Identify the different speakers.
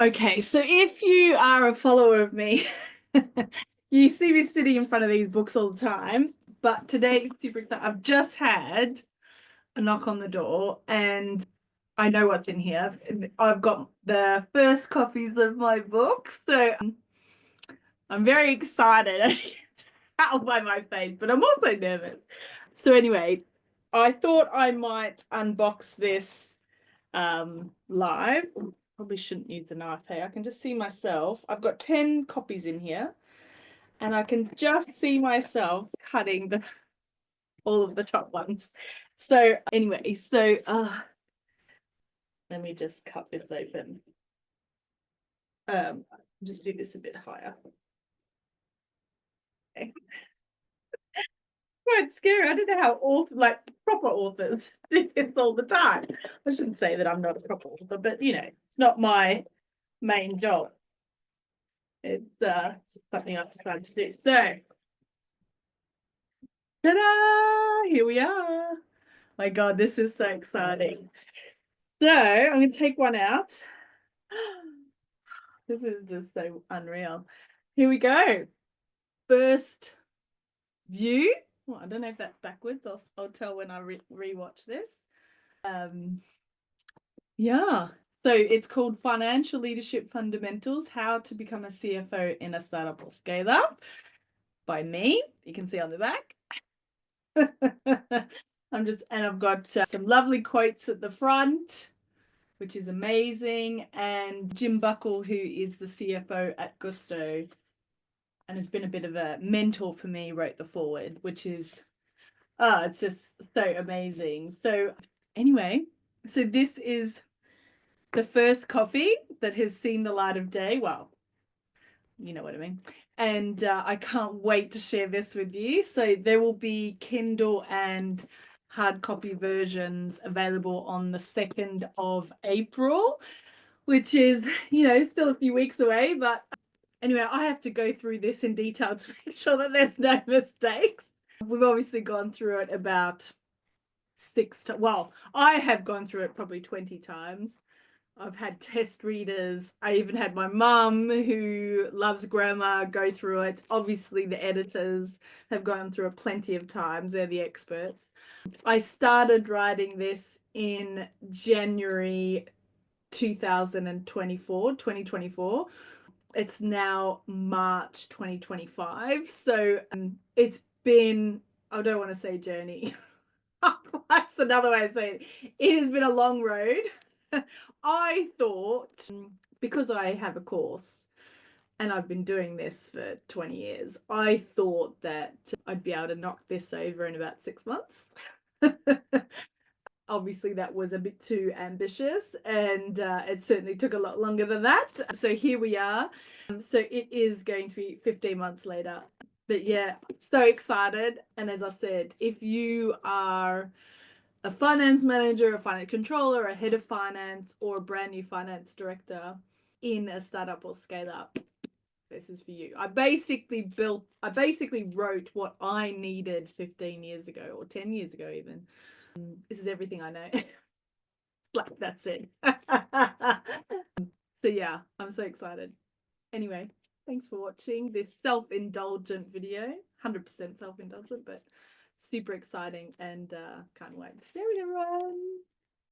Speaker 1: Okay, so if you are a follower of me, you see me sitting in front of these books all the time. But today is super exciting. I've just had a knock on the door and I know what's in here. I've got the first copies of my book. So I'm very excited. As you can tell by my face, but I'm also nervous. So anyway, I thought I might unbox this live. Probably shouldn't use the knife. Hey, I can just see myself. I've got 10 copies in here and I can just see myself cutting all of the top ones. So anyway, let me just cut this open. Just do this a bit higher. Okay. Quite scary. I don't know how proper authors do this all the time. I shouldn't say that I'm not a proper author, but it's not my main job. It's something I've decided to do. So, ta-da! Here we are. My God, this is so exciting. So I'm going to take one out. This is just so unreal. Here we go. First view. Well, I don't know if that's backwards. I'll tell when I rewatch this. Yeah. So it's called Financial Leadership Fundamentals: How to Become a CFO in a Startup or Scale Up by me. You can see on the back. I've got some lovely quotes at the front, which is amazing. And Jim Buckle, who is the CFO at Gusto and has been a bit of a mentor for me, wrote the foreword, which is, it's just so amazing. So anyway, so this is the first coffee that has seen the light of day. Well, you know what I mean. And I can't wait to share this with you. So there will be Kindle and hard copy versions available on the 2nd of April, which is, still a few weeks away. But anyway, I have to go through this in detail to make sure that there's no mistakes. We've obviously gone through it about 6 times. Well, I have gone through it probably 20 times. I've had test readers. I even had my mum, who loves grammar, go through it. Obviously, the editors have gone through it plenty of times. They're the experts. I started writing this in January 2024. It's now March 2025. So it's been, I don't want to say journey. That's another way of saying it. It has been a long road. I thought, because I have a course and I've been doing this for 20 years, I thought that I'd be able to knock this over in about 6 months. Obviously, that was a bit too ambitious, and it certainly took a lot longer than that. So here we are. So it is going to be 15 months later. But yeah, so excited. And as I said, if you are a finance manager, a finance controller, a head of finance, or a brand new finance director in a startup or scale up, this is for you. I basically wrote what I needed 15 years ago or 10 years ago even. This is everything I know. Like, that's it. So yeah, I'm so excited. Anyway, thanks for watching this self-indulgent video. 100% self-indulgent, but super exciting, and can't wait to share with everyone.